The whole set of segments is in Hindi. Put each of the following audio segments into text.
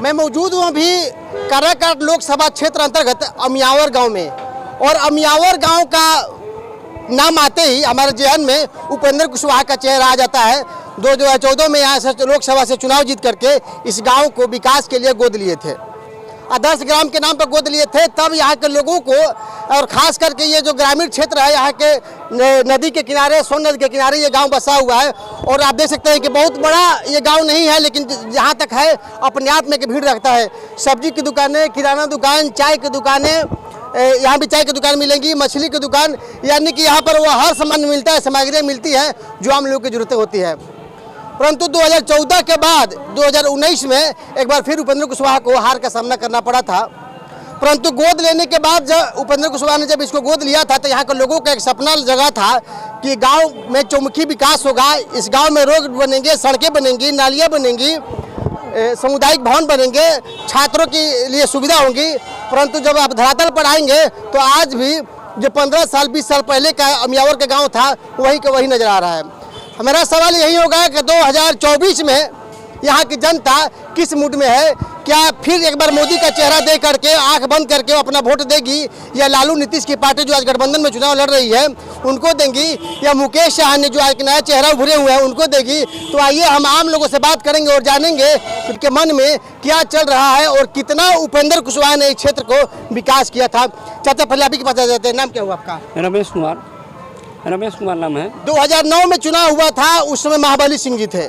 मैं मौजूद हूँ अभी काराकाट लोकसभा क्षेत्र अंतर्गत अमियावर गांव में, और अमियावर गांव का नाम आते ही हमारे जहन में उपेंद्र कुशवाहा का चेहरा आ जाता है। 2014 में यहाँ से लोकसभा से चुनाव जीत करके इस गांव को विकास के लिए गोद लिए थे, आदर्श ग्राम के नाम पर गोद लिए थे। तब यहाँ के लोगों को, और ख़ास करके ये जो ग्रामीण क्षेत्र है यहाँ के नदी के किनारे, सोन नदी के किनारे ये गांव बसा हुआ है। और आप देख सकते हैं कि बहुत बड़ा ये गांव नहीं है, लेकिन जहाँ तक है अपने आप में भीड़ रखता है। सब्जी की दुकानें, किराना दुकान, चाय की दुकानें, यहाँ भी चाय की दुकान मिलेंगी, मछली की दुकान, यानी कि यहाँ पर वो हर सामान मिलता है, सामग्रियाँ मिलती है जो आम लोगों की ज़रूरतें होती है। परंतु 2014 के बाद 2019 में एक बार फिर उपेंद्र कुशवाहा को हार का सामना करना पड़ा था। परंतु गोद लेने के बाद जब उपेंद्र कुशवाहा ने जब इसको गोद लिया था तो यहाँ के लोगों का एक सपना जगह था कि गांव में चौमुखी विकास होगा, इस गांव में रोड बनेंगे, सड़कें बनेंगी, नालियाँ बनेंगी, सामुदायिक भवन बनेंगे, छात्रों के लिए सुविधा होगी। परंतु जब आप धरातल पर आएंगे तो आज भी जो 15 साल 20 साल पहले का अमियावर का गाँव था वही का वही नज़र आ रहा है। हमारा सवाल यही होगा कि 2024 में यहाँ की जनता किस मूड में है? क्या फिर एक बार मोदी का चेहरा देख करके आंख बंद करके अपना वोट देगी, या लालू नीतीश की पार्टी जो आज गठबंधन में चुनाव लड़ रही है उनको देंगी, या मुकेश साहनी जो एक नया चेहरा उभरे हुए हैं उनको देगी? तो आइए हम आम लोगों से बात करेंगे और जानेंगे उनके मन में क्या चल रहा है और कितना उपेंद्र कुशवाहा ने इस क्षेत्र को विकास किया था। चाचा पहले अभी के पास आ जाते हैं, नाम क्या हुआ आपका? रमेश कुमार नाम है। 2009 में चुनाव हुआ था, उस समय महाबली सिंह जी थे।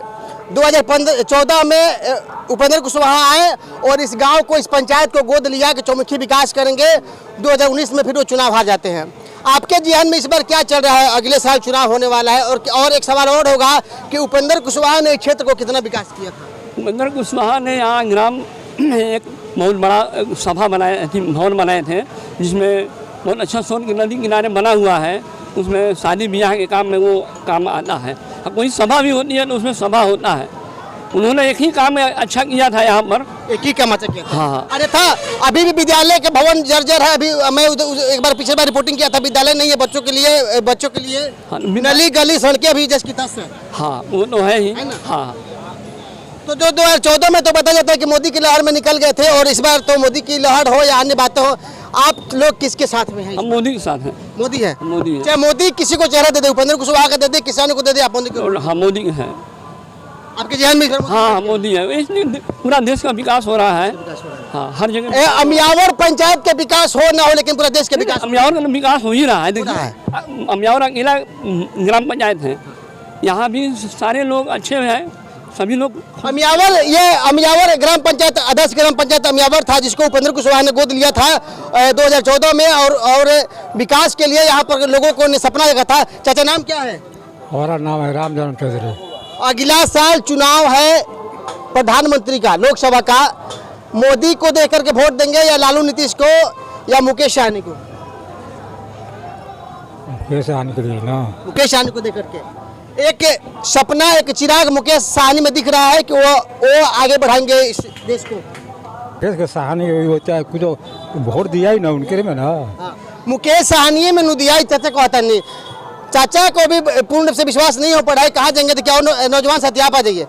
2014 में उपेंद्र कुशवाहा आए और इस गांव को, इस पंचायत को गोद लिया कि चौमुखी विकास करेंगे। 2019 में फिर वो चुनाव हार जाते हैं। आपके जहन में इस बार क्या चल रहा है? अगले साल चुनाव होने वाला है, और एक सवाल और होगा कि उपेंद्र कुशवाहा ने क्षेत्र को कितना विकास किया था? उपेंद्र कुशवाहा ने यहाँ ग्राम में एक बहुत बड़ा सभा बनाए थे, भवन बनाए थे, जिसमें बहुत अच्छा सोन की नदी किनारे बना हुआ है। उसमें शादी ब्याह के काम में वो काम आता है। कोई सभा भी होती है तो उसमें सभा होता है। उन्होंने एक ही काम अच्छा किया था यहाँ पर, एक ही काम अच्छा किया था। हाँ। अरे था, अभी भी विद्यालय के भवन जर्जर है। अभी मैं एक बार पिछले बार रिपोर्टिंग किया था, विद्यालय नहीं है बच्चों के लिए हाँ, नली गली सड़कें अभी जस की तस है। हाँ वो तो है ही, है ना? हाँ। तो जो 2014 में तो बताया जाता है कि मोदी की लहर में निकल गए थे, और इस बार तो मोदी की लहर हो या अन्य बातें हो, आप लोग किसके साथ में हैं? हम मोदी के साथ हैं। मोदी है। मोदी है। चाहे मोदी किसी को चेहरा दे दे, उपेंद्र कुशवाहा का दे दे, किसानों को दे दे, आप मोदी को? हाँ मोदी है। आपके जहन में? हाँ मोदी है, इसलिए पूरा देश का विकास हो रहा है। हाँ हर जगह। अमियावर पंचायत के विकास हो ना हो, लेकिन पूरा देश के विकास, अमियावर का विकास हो ही रहा है। देखिए अमियावर अकेला ग्राम पंचायत है, यहाँ भी सारे लोग अच्छे हैं, सभी लोग। अमियावर ग्राम पंचायत, आदर्श ग्राम पंचायत अमियावर था, जिसको उपेंद्र कुशवाहा ने गोद लिया था 2014 में, और विकास के लिए यहाँ पर लोगों को सपना देखा था। चाचा नाम क्या है? हमारा नाम है रामजन्म चौधरी। अगला साल चुनाव है प्रधानमंत्री का, लोकसभा का। मोदी को देख करके वोट देंगे, या लालू नीतीश को, या मुकेश साहनी को? मुकेश साहनी को देना। मुकेश साहनी को देख करके एक सपना, एक चिराग मुकेश साहनी में दिख रहा है कि वो आगे बढ़ाएंगे इस देश को। देश के साहनी होता है, कुछ वोट दिया ही ना उनके में ना। हाँ। मुकेश साहनी में नु दिया, चाचा को आता नहीं। चाचा को भी पूर्ण रूप से विश्वास नहीं हो पड़ा है। कहाँ जाएंगे तो क्या नौजवान साथी आप आ जाइए,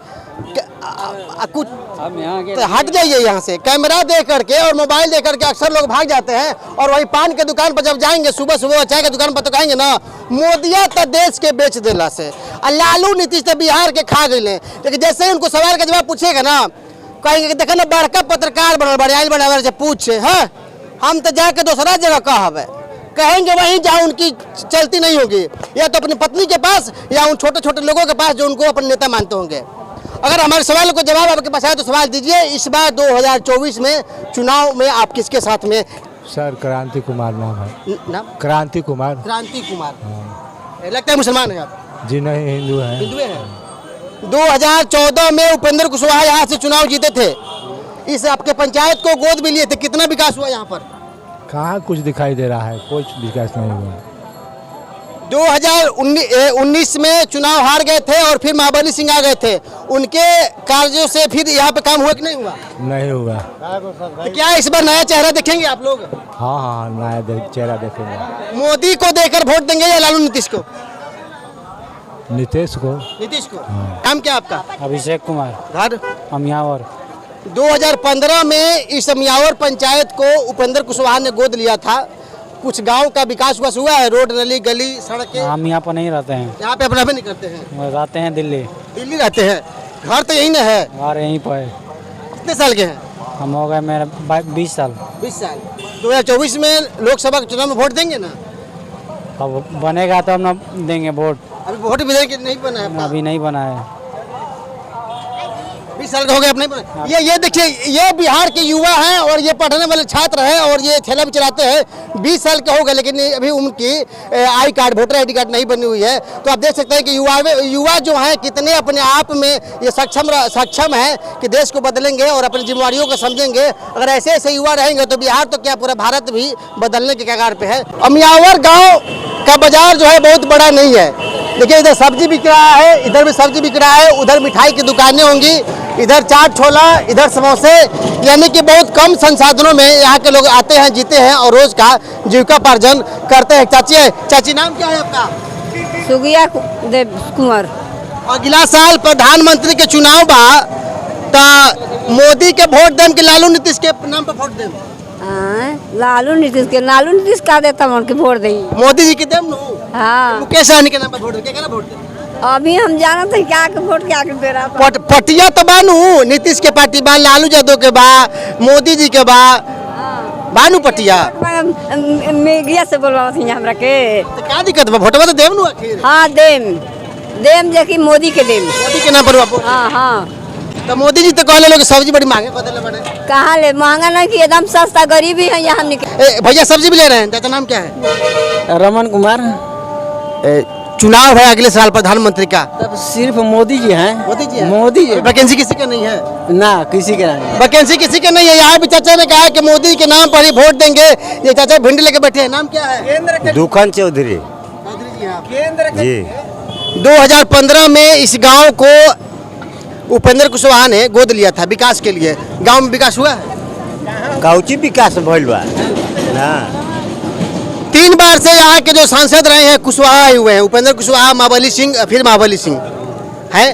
कुछ तो हट जाइए यहाँ से। कैमरा देख करके और मोबाइल देख करके अक्सर लोग भाग जाते हैं, और वही पान के दुकान पर जब जाएंगे सुबह सुबह, चाय के दुकान पर तो कहेंगे ना मोदिया तो देश के बेच देला से, और लालू नीतीश तो बिहार के खा गए। लेकिन जैसे ही उनको सवाल का जवाब पूछेगा ना, कहेंगे कि देखा ना बड़का पत्रकार बनल बड़े पूछे हैं, हम तो जाके दूसरा जगह कहब, कहेंगे वहीं जहाँ उनकी चलती नहीं होगी, या तो अपनी पत्नी के पास, या उन छोटे छोटे लोगों के पास जो उनको अपने नेता मानते होंगे। अगर हमारे सवाल को जवाब आपके पास आए तो सवाल दीजिए। इस बार 2024 में चुनाव में आप किसके साथ में? सर क्रांति कुमार नाम है। नाम? क्रांति कुमार। क्रांति कुमार। लगता है मुसलमान है आप? जी नहीं, हिंदू हैं। हिंदू हैं। 2014 में उपेंद्र कुशवाहा यहाँ से चुनाव जीते थे, इस आपके पंचायत को गोद भी लिए थे। कितना विकास हुआ यहाँ पर? कहाँ कुछ दिखाई दे रहा है, कुछ विकास नहीं हुआ। 2019 में चुनाव हार गए थे और फिर महाबली सिंह आ गए थे, उनके कार्यों से फिर यहाँ पे काम हुआ कि नहीं हुआ? नहीं हुआ। तो क्या इस बार नया चेहरा देखेंगे आप लोग? हाँ हाँ नया चेहरा देखेंगे। मोदी को देकर वोट देंगे या लालू नीतीश को? नीतीश को। नीतीश को। नाम क्या आपका? अभिषेक कुमार। घर अमियावर। 2015 में इस अमियावर पंचायत को उपेंद्र कुशवाहा ने गोद लिया था। कुछ गांव का विकास हुआ है, रोड नली गली सड़कें। हम यहाँ पर नहीं रहते हैं, यहाँ पे अपना भी नहीं करते हैं, रहते हैं दिल्ली। दिल्ली रहते हैं। घर तो यही ना है। और यहीं पर है। कितने साल के हैं? हम हो गए मेरे 20 साल। 20 साल। 2024 में लोकसभा के चुनाव में वोट देंगे ना? अब बनेगा तो हम ना देंगे वोट। अभी वोट भी देंगे, नहीं बना है आपका? अभी नहीं बना है। 20 साल का हो गया, अब नहीं बना। ये देखिए, ये बिहार के युवा हैं और ये पढ़ने वाले छात्र हैं और ये ठेला भी चलाते हैं। 20 साल के हो गए लेकिन अभी उनकी I card, voter I card नहीं बनी हुई है। तो आप देख सकते हैं कि युवा जो हैं कितने अपने आप में ये सक्षम है कि देश को बदलेंगे और अपनी जिम्मेवारियों को समझेंगे। अगर ऐसे ऐसे युवा रहेंगे तो बिहार तो क्या पूरा भारत भी बदलने के कगार पे है। अमियावर गाँव का बाजार जो है बहुत बड़ा नहीं है। देखिए, इधर सब्जी बिक रहा है, इधर भी सब्जी बिक रहा है, उधर मिठाई की दुकानें होंगी, इधर चाट छोला, इधर समोसे, यानी कि बहुत कम संसाधनों में यहाँ के लोग आते हैं, जीते हैं और रोज का जीविकापार्जन करते हैं। चाची नाम क्या है आपका? सुगिया देव कुंवर। अगला साल प्रधानमंत्री के चुनाव बा तो मोदी के वोट देम कि लालू नीतीश के नाम पर वोट देम? लालू नीतीश का देता मन के वोट दी। मोदी जी के देम नु? हाँ, मुकेश सहनी के नाम पर वोट दे, क्या वोट दे? अभी हम जानते हैं क्या के वोट क्या के दे रहा। पटिया तो बानू, नीतीश के पार्टी बा, लालू यादव के बा, मोदी जी के बा, बानू पटिया। मीडिया से बोलवा थी हमरा के। तो क्या दिक्कत बा? वोटवा तो देम नु आखिर। हाँ देम देखी मोदी के देम। मोदी के नाम पर वोट। हाँ हाँ। तो मोदी जी तो कहले लोग सब्जी बड़ी महंगे बदले बड़े। कहाँ ले महंगा नहीं कि एकदम सस्ता, गरीबी है यहाँ निकल। भैया सब्जी भी ले रहे हैं, चाचा नाम क्या है? रमन कुमार। चुनाव है अगले साल प्रधानमंत्री का, तब सिर्फ मोदी जी हैं। मोदी जी हैं? मोदी जी। वैकेंसी किसी का नहीं है ना, किसी के नहीं। वैकेंसी किसी का नहीं है। यहाँ भी चाचा ने कहा कि मोदी के नाम पर ही वोट देंगे। ये चाचा भिंडी लेके बैठे हैं, नाम क्या है? दुकान चौधरी जी। 2015 में इस गांव को उपेंद्र कुशवाहा ने गोद लिया था विकास के लिए। गांव में विकास हुआ है? काउची विकास भइल बा ना। 3 बार से यहाँ के जो सांसद रहे हैं कुशवाहा ही हुए हैं, उपेंद्र कुशवाहा, महाबली सिंह, फिर महाबली सिंह है।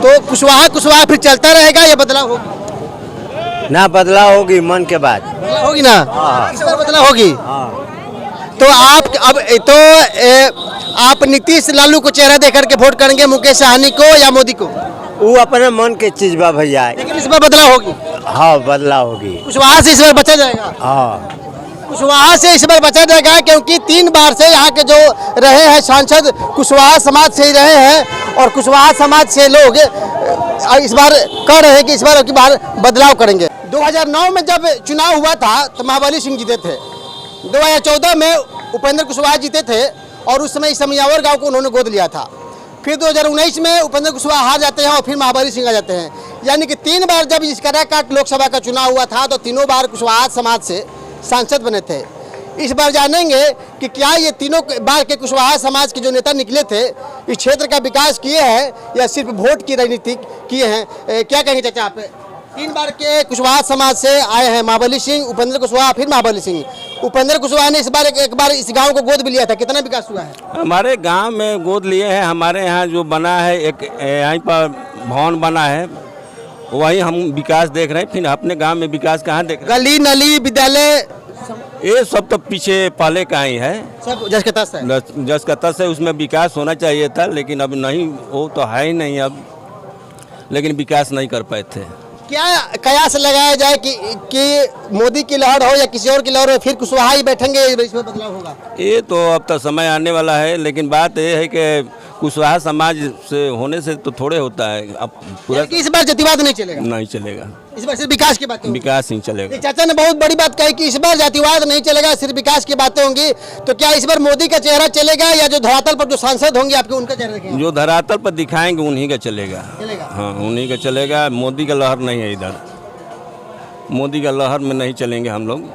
तो कुशवाहा फिर चलता रहेगा या बदलाव होगी? ना बदलाव होगी मन के बाद। बदलाव होगी ना? इस बार बदलाव होगी। तो आप अब आप नीतीश लालू को चेहरा देकर के वोट करेंगे, मुकेश सहनी को या मोदी को? वो अपने मन के चीज बा भैया। लेकिन इस बार बदलाव होगी। हाँ बदलाव होगी। कुशवाहा से इस बार बचा जाएगा। हाँ कुशवाहा से इस बार बचा जाएगा क्योंकि 3 बार से यहाँ के जो रहे हैं सांसद कुशवाहा समाज से ही रहे हैं और कुशवाहा समाज से लोग इस बार कह रहे हैं कि इस बार की बार बदलाव करेंगे। 2009 में जब चुनाव हुआ था तो महाबली सिंह जीते थे। 2014 में उपेंद्र कुशवाहा जीते थे और उस समय इस अमियावर गाँव को उन्होंने गोद लिया था। फिर 2019 में उपेंद्र कुशवाहा हार जाते हैं और फिर महाबली सिंह आ जाते हैं। यानी कि 3 बार जब इस काराकाट लोकसभा का चुनाव हुआ था तो तीनों बार कुशवाहा समाज से सांसद बने थे। इस बार जानेंगे कि क्या ये तीनों बार के कुशवाहा समाज के जो नेता निकले थे इस क्षेत्र का विकास किए हैं या सिर्फ वोट की राजनीति किए हैं। क्या कहेंगे चाचा आप? 3 बार के कुशवाहा समाज से आए हैं महाबली सिंह, उपेंद्र कुशवाहा, फिर महाबली सिंह। उपेंद्र कुशवाहा ने इस बार एक बार इस गांव को गोद भी लिया था। कितना विकास हुआ है? हमारे गांव में गोद लिए हैं। हमारे यहाँ जो बना है एक यहीं पर भवन बना है, वही हम विकास देख रहे हैं। फिर अपने गांव में विकास कहाँ देख रहे हैं? गली नली विद्यालय ये सब तो पीछे पहले का ही है, सब जस के तस है। जस का तस है। उसमें विकास होना चाहिए था लेकिन अब नहीं, वो तो है ही नहीं अब, लेकिन विकास नहीं कर पाए थे। क्या कयास लगाया जाए कि मोदी की लहर हो या किसी और की लहर हो फिर कुशवाहा ही बैठेंगे, इसमें बदलाव होगा? ये तो अब तो समय आने वाला है, लेकिन बात ये है कि कुशवाहा समाज से होने से तो थोड़े होता है। अब पूरा इस बार जातिवाद नहीं चलेगा? नहीं चलेगा, इस बार सिर्फ विकास की बातें होंगी। विकास ही चलेगा। चाचा ने बहुत बड़ी बात कही कि इस बार जातिवाद नहीं चलेगा, सिर्फ विकास की बातें होंगी। तो क्या इस बार मोदी का चेहरा चलेगा या जो धरातल पर जो सांसद होंगे आपके उनका चेहरा दिखेगा? जो धरातल पर दिखाएंगे उन्हीं का चलेगा। हाँ उन्हीं का चलेगा। मोदी का लहर नहीं है इधर, मोदी का लहर में नहीं चलेंगे हम लोग।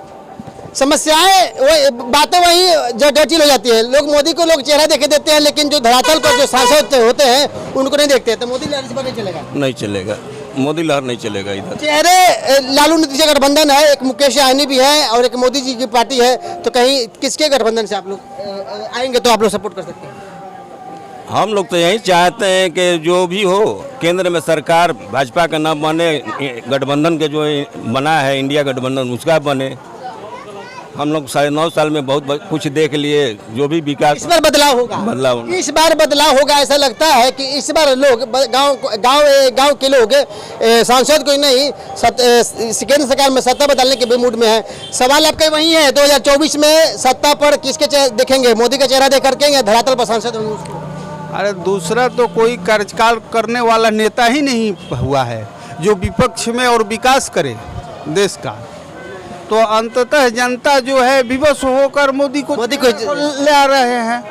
समस्याएं वो बातें वही जटिल हो जाती है। लोग मोदी को लोग चेहरा देखे देते हैं लेकिन जो धरातल पर जो सांसद होते हैं उनको नहीं देखते। तो मोदी लहर इस बार नहीं चलेगा? नहीं चलेगा, मोदी लहर नहीं चलेगा इधर। चेहरे लालू नीतीश का गठबंधन है, एक मुकेश सहनी भी है और एक मोदी जी की पार्टी है। तो कहीं किसके गठबंधन से आप लोग आएंगे तो आप लोग सपोर्ट कर सकते हैं? हम लोग तो यही चाहते हैं कि जो भी हो केंद्र में सरकार भाजपा का न बने, गठबंधन के जो बना है इंडिया गठबंधन उसका बने। हम लोग 9.5 साल में बहुत कुछ देख लिए, जो भी विकास। इस बार बदलाव होगा, इस बार बदलाव होगा ऐसा लगता है कि इस बार लोग गांव के लोग सांसद कोई नहीं केंद्र सरकार में सत्ता बदलने के मूड में है। सवाल आपका वही है, 2024 में सत्ता पर किसके देखेंगे? मोदी का चेहरा देख करके या धरातल पर सांसद होंगे उसको? अरे दूसरा तो कोई कार्यकाल करने वाला नेता ही नहीं हुआ है जो विपक्ष में और विकास करे देश का। तो अंततः जनता जो है विवश होकर मोदी को ले आ रहे हैं।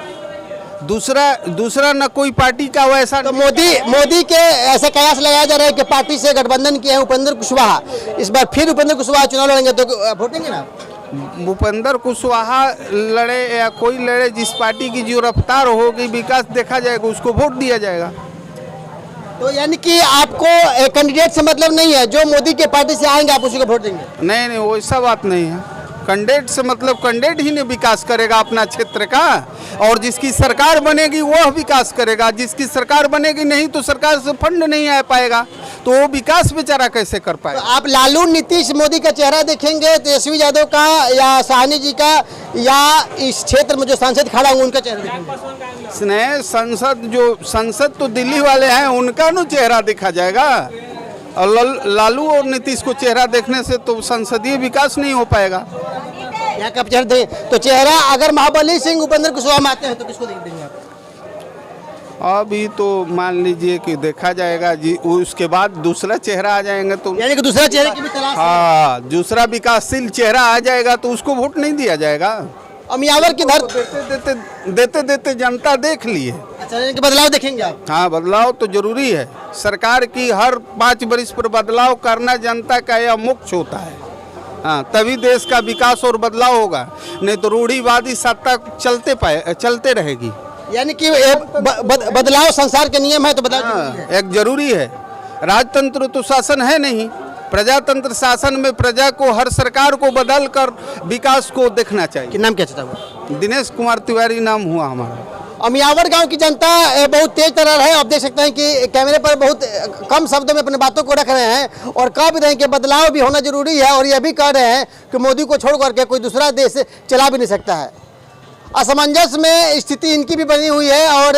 दूसरा न कोई पार्टी का वैसा। तो मोदी के ऐसा कयास लगाया जा रहा है कि पार्टी से गठबंधन किए हैं उपेंद्र कुशवाहा, इस बार फिर उपेंद्र कुशवाहा चुनाव लड़ेंगे तो वोटेंगे ना? भूपेंद्र कुशवाहा लड़े या कोई लड़े, जिस पार्टी की जो रफ्तार होगी विकास देखा जाएगा उसको वोट दिया जाएगा। तो यानी कि आपको कैंडिडेट से मतलब नहीं है, जो मोदी के पार्टी से आएंगे आप उसी को वोट देंगे? नहीं वैसा बात नहीं है। कैंडिडेट से मतलब कैंडिडेट ही ने विकास करेगा अपना क्षेत्र का, और जिसकी सरकार बनेगी वह विकास करेगा। जिसकी सरकार बनेगी नहीं तो सरकार से फंड नहीं आ पाएगा, तो वो विकास बेचारा कैसे कर पाएगा? तो आप लालू नीतीश मोदी का चेहरा देखेंगे, तेजस्वी यादव का या साहनी जी का, या इस क्षेत्र में जो सांसद खड़ा होंगे उनका चेहरा देखेंगे? संसद तो दिल्ली वाले हैं, उनका नो चेहरा देखा जाएगा। और लालू और नीतीश को चेहरा देखने से तो संसदीय विकास नहीं हो पाएगा। यहाँ का चेहरा दे तो चेहरा अगर महाबली सिंह उपेंद्र कुशवाहा में आते हैं तो किसको देंगे आप? अभी तो मान लीजिए कि देखा जाएगा जी, उसके बाद दूसरा चेहरा आ जाएंगे तो यानी कि दूसरा चेहरे की भी तलाश है। हाँ, दूसरा विकासशील चेहरा आ जाएगा तो उसको वोट नहीं दिया जाएगा। अमियावर की धरती देते जनता देख लिए। अच्छा, यानी कि बदलाव देखेंगे आप? हाँ, बदलाव तो जरूरी है। सरकार की हर 5 वर्ष पर बदलाव करना जनता का यह मुख्य होता है। हाँ, तभी देश का विकास और बदलाव होगा, नहीं तो रूढ़िवादी सत्ता चलते रहेगी। यानी कि बदलाव संसार के नियम है, तो बदलाव एक जरूरी है। राजतंत्र तो शासन है नहीं, प्रजातंत्र शासन में प्रजा को, हर सरकार को बदल कर विकास को देखना चाहिए। कि नाम क्या चाहता? दिनेश कुमार तिवारी नाम हुआ हमारा। अमियावर गांव की जनता बहुत तेज तरह है। आप देख सकते हैं कि कैमरे पर बहुत कम शब्दों में अपनी बातों को रख रहे हैं और कह भी रहे हैं कि बदलाव भी होना जरूरी है, और यह भी कह रहे हैं कि मोदी को छोड़ करके कोई दूसरा देश चला भी नहीं सकता है। असमंजस में स्थिति इनकी भी बनी हुई है, और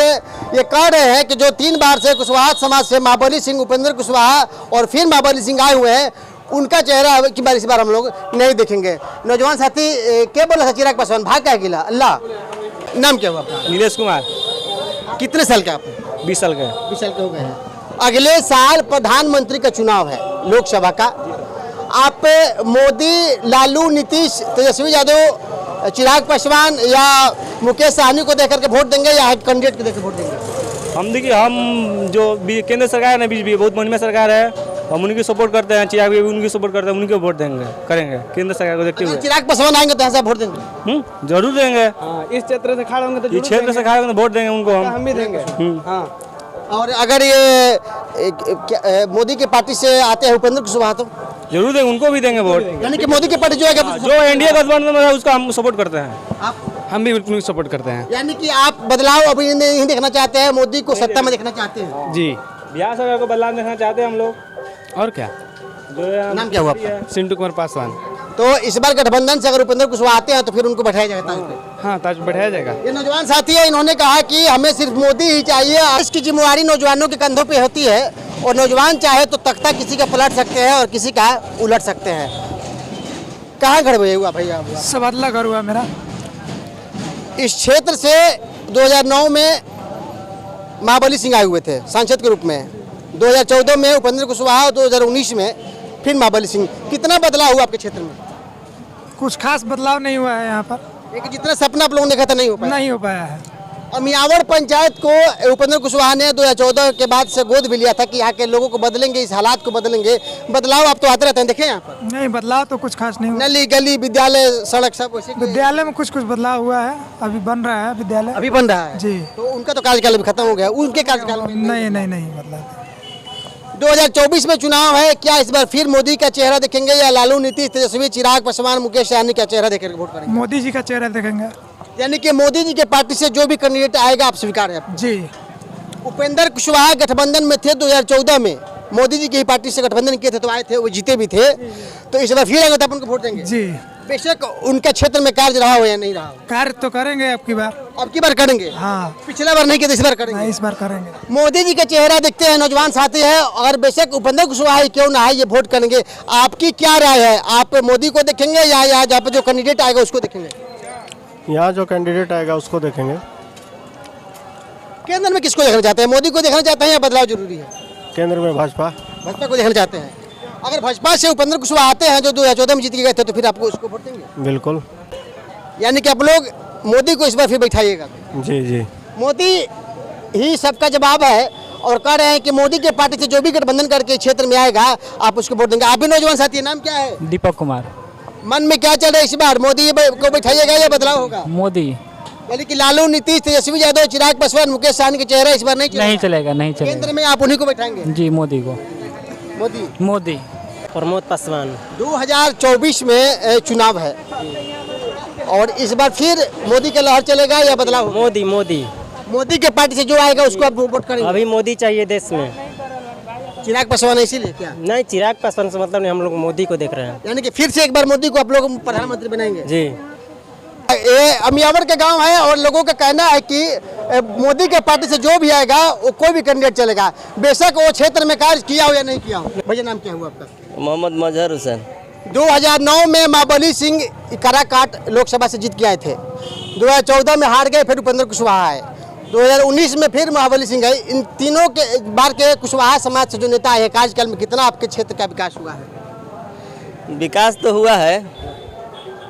ये कह रहे हैं कि जो 3 बार से कुशवाहा समाज से महाबली सिंह, उपेंद्र कुशवाहा और फिर महाबली सिंह आए हुए हैं, उनका चेहरा की बार इस बार हम लोग नहीं देखेंगे। नौजवान साथी क्या बोला? चिराग पासवान भाग का गिला अल्लाह। नाम क्या हुआ आपका? नीलेश कुमार। कितने साल का आप? 20 साल का। 20 साल के हो गए हैं। अगले साल प्रधानमंत्री का चुनाव है लोकसभा का। आप मोदी, लालू, नीतीश, तेजस्वी यादव, चिराग पासवान या मुकेश सहनी को देकर के वोट देंगे या कैंडिडेट को देकर वोट देंगे? हम देखिए, हम जो केंद्र सरकार है ना, बीजेपी बहुत बढ़िया सरकार है, हम उनकी सपोर्ट करते हैं। चिराग भी उनकी सपोर्ट करते हैं, उनके वोट करेंगे केंद्र सरकार को देखते हुए। चिराग पासवान आएंगे तो ऐसा वोट देंगे? जरूर देंगे। इस क्षेत्र से खड़े होंगे तो इस क्षेत्र से खड़े होंगे तो वोट देंगे उनको, हम भी देंगे। हाँ। और अगर ये मोदी के पार्टी से आते हैं उपेंद्र कुशवाहा तो जरूर देंगे, उनको भी देंगे वोट। यानी कि मोदी की पार्टी जो है जो एनडीए गठबंधन में है उसका हम सपोर्ट करते हैं। आप? हम भी बिल्कुल सपोर्ट करते हैं। यानी कि आप बदलाव अभी नहीं देखना चाहते हैं, मोदी को सत्ता में देखना चाहते हैं? जी, बिहार सरकार को बदलाव देखना चाहते हैं हम लोग। और क्या? नाम क्या हुआ आपका? चिंटू कुमार पासवान। तो इस बार गठबंधन से अगर उपेंद्र कुशवाहा आते हैं तो फिर उनको बैठाया जाएगा ताज पे? हाँ, ताज बैठाया जाएगा। ये नौजवान साथी है, इन्होंने कहा कि हमें सिर्फ मोदी ही चाहिए। इसकी जिम्मेवारी नौजवानों के कंधों पे होती है, और नौजवान चाहे तो तख्ता किसी का पलट सकते हैं और किसी का उलट सकते हैं। कहाँ घर हुआ भैया? सबदला घर हुआ मेरा। इस क्षेत्र से 2009 में महाबली सिंह आए हुए थे सांसद के रूप में, 2014 में उपेंद्र कुशवाहा और 2019 में फिर महाबली सिंह। कितना बदलाव हुआ आपके क्षेत्र में? कुछ खास बदलाव नहीं हुआ है यहाँ पर। लेकिन जितना सपना आप लोगों ने देखा था नहीं हो पाया है। अमियावर पंचायत को उपेंद्र कुशवाहा ने 2014 के बाद से गोद भी लिया था कि यहाँ के लोगों को बदलेंगे, इस हालात को बदलेंगे। बदलाव आप तो आते रहते हैं, देखे यहाँ पर? नहीं, बदलाव तो कुछ खास नहीं हुआ। नली, गली, विद्यालय, सड़क सब वैसे? विद्यालय में कुछ बदलाव हुआ है, अभी बन रहा है विद्यालय। अभी बन रहा है जी। तो उनका तो कार्यकाल भी खत्म हो गया, उनके कार्यकाल में नहीं बदलाव। 2024 में चुनाव है, क्या इस बार फिर मोदी का चेहरा देखेंगे या लालू, नीतीश, तेजस्वी, चिराग पासवान, मुकेश सहनी का चेहरा देकर वोट करेंगे? मोदी जी का चेहरा देखेंगे। यानी कि मोदी जी के पार्टी से जो भी कैंडिडेट आएगा आप स्वीकार है? जी। उपेंद्र कुशवाहा गठबंधन में थे 2014 में, मोदी जी की ही पार्टी से गठबंधन किए थे तो आए थे, वो जीते भी थे। तो इस बार फिर आएंगे तो आप उनको वोट देंगे? जी, बेशक उनका क्षेत्र में कार्य रहा हो या नहीं रहा हो, कार्य तो करेंगे अब की बार। अब की बार करेंगे। हाँ, पिछला बार नहीं किया, इस बार करेंगे। इस बार करेंगे। मोदी जी का चेहरा देखते हैं, नौजवान साथी है, और बेशक उपेंद्र कुशवाहा ही क्यों ना है, ये वोट करेंगे। आपकी क्या राय है, आप मोदी को देखेंगे या यहाँ पे जो कैंडिडेट आएगा उसको देखेंगे? यहाँ जो कैंडिडेट आएगा उसको देखेंगे। केंद्र में किसको देखना चाहते हैं, मोदी को देखना चाहते हैं या बदलाव जरूरी है? केंद्र में भाजपा को देखना चाहते हैं। अगर भाजपा से उपेंद्र कुशवाहा आते हैं जो 2014 में जीत के गए थे, तो फिर आपको उसको वोट देंगे? बिल्कुल। यानी कि आप लोग मोदी को इस बार फिर बैठाइएगा? जी जी, मोदी ही सबका जवाब है, और कह रहे हैं कि मोदी के पार्टी से जो भी गठबंधन करके क्षेत्र में आएगा आप उसको वोट देंगे। आप भी नौजवान साथी, नाम क्या है? दीपक कुमार। मन में क्या चल रहा है इस बार, मोदी को बैठाइएगा या बदलाव होगा? मोदी। यानी कि लालू, नीतीश, तेजस्वी यादव, चिराग पासवान, मुकेश सहनी के चेहरा इस बार नहीं चलेगा? नहीं चलेगा। केंद्र में आप उन्हीं को बैठाएंगे? जी, मोदी को। मोदी। प्रमोद पासवान। 2024 में चुनाव है, और इस बार फिर मोदी का लहर चलेगा या बदलाव होगा? मोदी के पार्टी से जो आएगा उसको आप वोट करेंगे? अभी मोदी चाहिए देश में। चिराग पासवान इसीलिए क्या? नहीं, चिराग पासवान से मतलब नहीं, हम लोग मोदी को देख रहे हैं। यानी कि फिर से एक बार मोदी को आप लोग प्रधानमंत्री बनाएंगे? जी। ये अमियावर के गांव है, और लोगों का कहना है कि मोदी के पार्टी से जो भी आएगा वो कोई भी कैंडिडेट चलेगा, बेशक वो क्षेत्र में कार्य किया हो या नहीं किया हो। भैया नाम क्या हुआ आपका? मोहम्मद मजहर हुसैन। 2009 में महाबली सिंह काराकाट लोकसभा से जीत के आए थे, 2014 में हार गए, फिर उपेंद्र कुशवाहा आए, 2019 में फिर महाबली सिंह गए। इन तीनों के बार के कुशवाहा समाज से जो नेता है, कार्यकाल में कितना आपके क्षेत्र का विकास हुआ है? विकास तो हुआ है,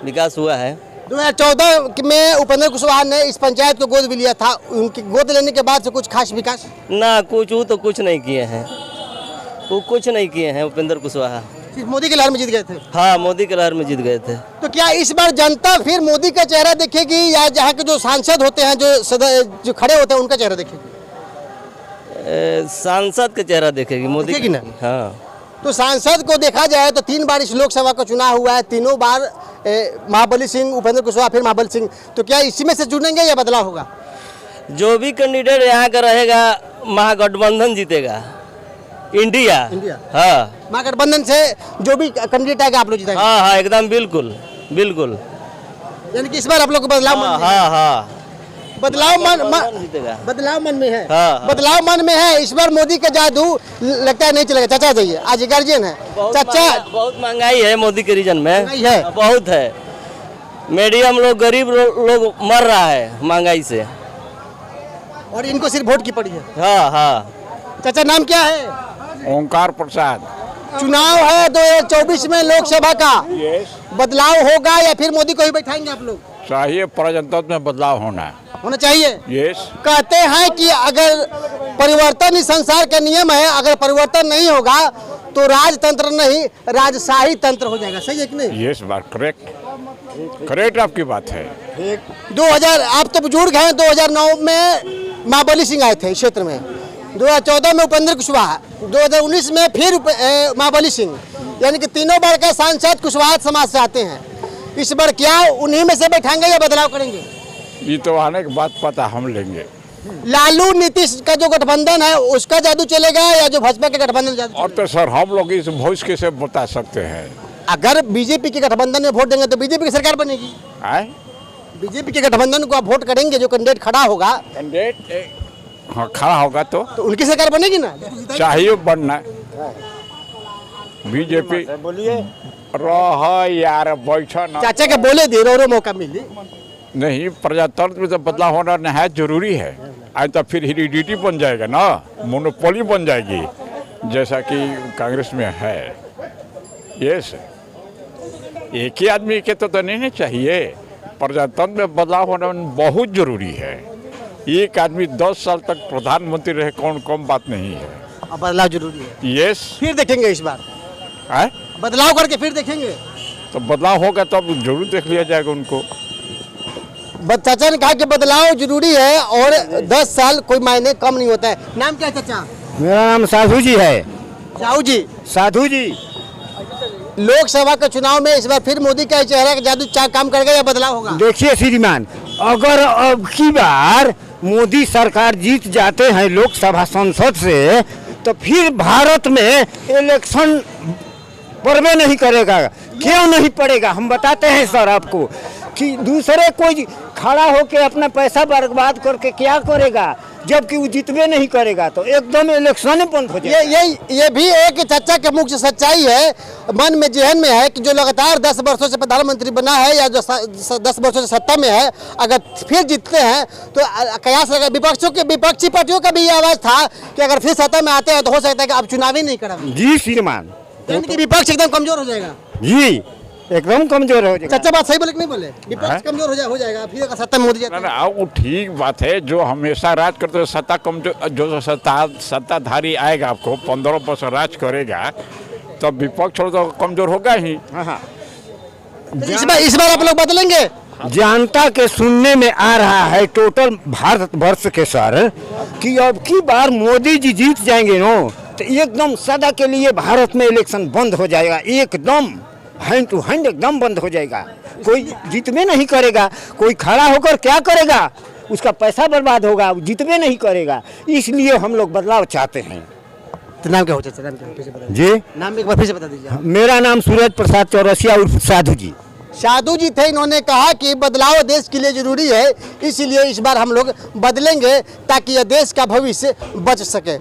विकास हुआ है। 2014 में उपेंद्र कुशवाहा ने इस पंचायत को गोद भी लिया था, उनकी गोद लेने के बाद से कुछ खास विकास ना, कुछ नहीं किए हैं, वो कुछ नहीं किए हैं उपेंद्र कुशवाहा। सिर्फ मोदी के लहर में जीत गए थे? हाँ, मोदी के लहर में जीत गए थे। तो क्या इस बार जनता फिर मोदी का चेहरा देखेगी, या जहाँ के जो सांसद होते हैं, जो खड़े होते हैं, उनका चेहरा देखेगी? सांसद का चेहरा देखेगी मोदी देखेगी ना? हाँ। तो सांसद को देखा जाए तो 3 बार इस लोकसभा का चुनाव हुआ है, तीनों बार महाबली सिंह, उपेंद्र कुशवाहा, फिर महाबली सिंह। तो क्या इसी में से जुड़ेंगे या बदलाव होगा? जो भी कैंडिडेट यहाँ का रहेगा, महागठबंधन जीतेगा। इंडिया। हाँ, महागठबंधन से जो भी कैंडिडेट आएगा आप लोग जीतेंगे? हाँ, एकदम बिल्कुल। यानी कि इस बार आप लोग को बदलाव मन में है? हाँ, बदलाव मन में है। हाँ। बदलाव मन में है। इस बार मोदी का जादू लगता है नहीं चलेगा। चाचा जाइए, आज गार्जियन है। चाचा, बहुत महंगाई है मोदी के रीजन में, है बहुत है। मीडियम लोग, गरीब लोग मर रहा है महंगाई से, और इनको सिर्फ वोट की पड़ी है। हाँ। चाचा नाम क्या है? ओंकार प्रसाद। चुनाव है 2024 में लोकसभा का, बदलाव होगा या फिर मोदी को ही बैठाएंगे आप लोग? चाहिए, प्रजातंत्र में बदलाव होना चाहिए। कहते हैं कि अगर परिवर्तन ही संसार का नियम है, अगर परिवर्तन नहीं होगा तो राजतंत्र नहीं, राजशाही तंत्र हो जाएगा। सही है कि नहीं? यस, बात करेक्ट आपकी बात है। 2000, आप तो बुजुर्ग हैं, 2009 में महाबली सिंह आए थे क्षेत्र में, 2014 में उपेंद्र कुशवाहा, 2019 में फिर महाबली सिंह, यानी कि तीनों बार का सांसद कुशवाहा समाज से आते हैं। इस बार क्या उन्हीं में से बैठाएंगे या बदलाव करेंगे? ये तो आने के बाद पता हम लेंगे। लालू नीतीश का जो गठबंधन है उसका जादू चलेगा या जो भाजपा के गठबंधन जादू? और तो सर हम लोग इस भविष्य कैसे बता सकते हैं? अगर बीजेपी के गठबंधन में वोट देंगे तो बीजेपी की सरकार बनेगी। बीजेपी के गठबंधन को आप वोट करेंगे, जो कैंडिडेट खड़ा होगा, हाँ, खड़ा होगा तो उनकी सरकार बनेगी ना? चाहिए बनना। बीजेपी बोलिए यार, बैठा ना। चाचा के बोले दे रो मौका मिली नहीं, प्रजातंत्र में तो बदलाव होना नहायत जरूरी है। आज तो फिर हेरिडिटी बन जाएगा ना, मोनोपोली बन जाएगी, जैसा कि कांग्रेस में है। यस, एक ही आदमी के तो नहीं चाहिए। प्रजातंत्र में बदलाव होना बहुत जरूरी है। एक आदमी 10 साल तक प्रधानमंत्री रहे, कम बात नहीं है। अब बदलाव जरूरी है। यस, फिर देखेंगे इस बार बदलाव करके फिर देखेंगे। तो बदलाव होगा तो अब जरूर देख लिया जाएगा उनको। चाचा ने कहा कि बदलाव जरूरी है और 10 साल कोई मायने कम नहीं होता है। नाम क्या है चाचा? मेरा नाम साधु जी है। साधु जी, लोकसभा के चुनाव में इस बार फिर मोदी का चेहरा का जादू काम करेगा या बदलाव होगा? देखिए श्रीमान, अगर अब की बार मोदी सरकार जीत जाते हैं लोकसभा संसद से तो फिर भारत में इलेक्शन पड़बे नहीं करेगा। क्यों नहीं पड़ेगा हम बताते हैं सर आपको कि दूसरे कोई खड़ा होकर अपना पैसा बर्बाद करके क्या करेगा, जबकि वो जितबे नहीं करेगा तो एकदम इलेक्शन बंद हो जाएगा। ये भी एक चर्चा के मुख्य सच्चाई है, मन में जहन में है कि जो लगातार 10 वर्षों से प्रधानमंत्री बना है या जो 10 वर्षों से सत्ता में है, अगर फिर जीतते हैं तो कयास लगा। विपक्षी पार्टियों का भी ये आवाज था कि अगर फिर सत्ता में आते हैं तो हो सकता है कि अब चुनाव ही नहीं करा। जी श्रीमान, यानी कि विपक्ष एकदम कमजोर हो जाएगा। जी एकदम कमजोर हो जाएगा। चाचा बात सही बोले कि नहीं बोले? विपक्ष कमजोर हो जाएगा फिर अगर सत्ता में मोदी जाते हैं। ना वो ठीक बात है, जो हमेशा राज करते सत्ता कमजोर, जो सत्ताधारी आएगा आपको 15% राज करेगा तो विपक्ष तो कमजोर होगा ही। इस बार आप लोग बदलेंगे? जनता के सुनने में आ रहा है टोटल भारत वर्ष के सर कि अब की बार मोदी जी जीत जाएंगे नो तो एकदम सदा के लिए भारत में इलेक्शन बंद हो जाएगा, एकदम हैंड टू हैंड एकदम बंद हो जाएगा। कोई जीतबे नहीं करेगा, कोई खड़ा होकर क्या करेगा, उसका पैसा बर्बाद होगा, जीतबे नहीं करेगा। इसलिए हम लोग बदलाव चाहते हैं। तो नाम क्या हो चाचा? नाम क्या फिर से बता जी, नाम एक बार फिर से बता दीजिए। मेरा नाम सूरज प्रसाद चौरसिया उर्फ साधु जी। साधु जी थे, इन्होंने कहा कि बदलाव देश के लिए जरूरी है, इसीलिए इस बार हम लोग बदलेंगे ताकि यह देश का भविष्य बच सके।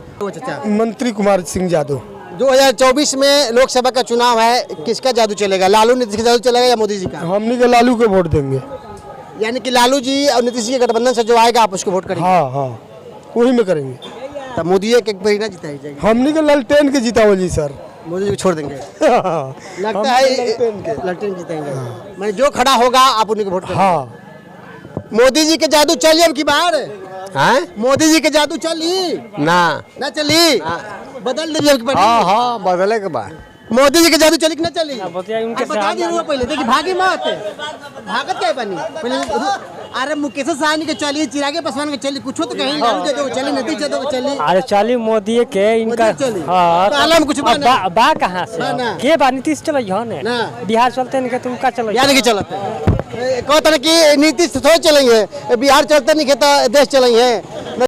मंत्री कुमार सिंह यादव। 2024 में लोकसभा का चुनाव है, किसका जादू चलेगा? लालू नीतीश का जादू चलेगा या मोदी जी का? हमनी के लालू के वोट देंगे। यानी कि लालू जी और नीतीश जी के गठबंधन से जो आएगा आप उसको वोट करेंगे? हाँ हाँ वही में करेंगे। तब मोदी एक महीना जीता ही जाएगा। हमनी के लालटेन के जीताओ जी सर। मोदी जी को छोड़ देंगे लगता है लालटेन जीतेंगे। मैं जो खड़ा होगा आप उन्हीं को वोट करेंगे। हाँ मोदी जी के जादू चलिए अब की बार? हाँ मोदी जी के जादू चली ना चली? बदल दीजिए अब की बार। हाँ बदले के बाद मोदी जी के जादू चली कि ना चली? उनके बता दीजिए पहले, देखिए भागी मत, भागत क्या बनी पहले। अरे मुकेश सहनी के चलिए, चिरागे पासवान के चलिए, कुछ तो कहीं लालू दे दो चली, नीतीश दे दो चली। अरे चली मोदी के इनका चली। हाँ तो आलम कुछ बा कहाँ से ना। के बा नीतीश चलो यहाँ ने ना। बिहार चलते नहीं के तुम का चलो यानी कि चलते कहो तरह की नीतीश थोड़े चलेंगे, बिहार चलते नहीं तो देश चलेंगे।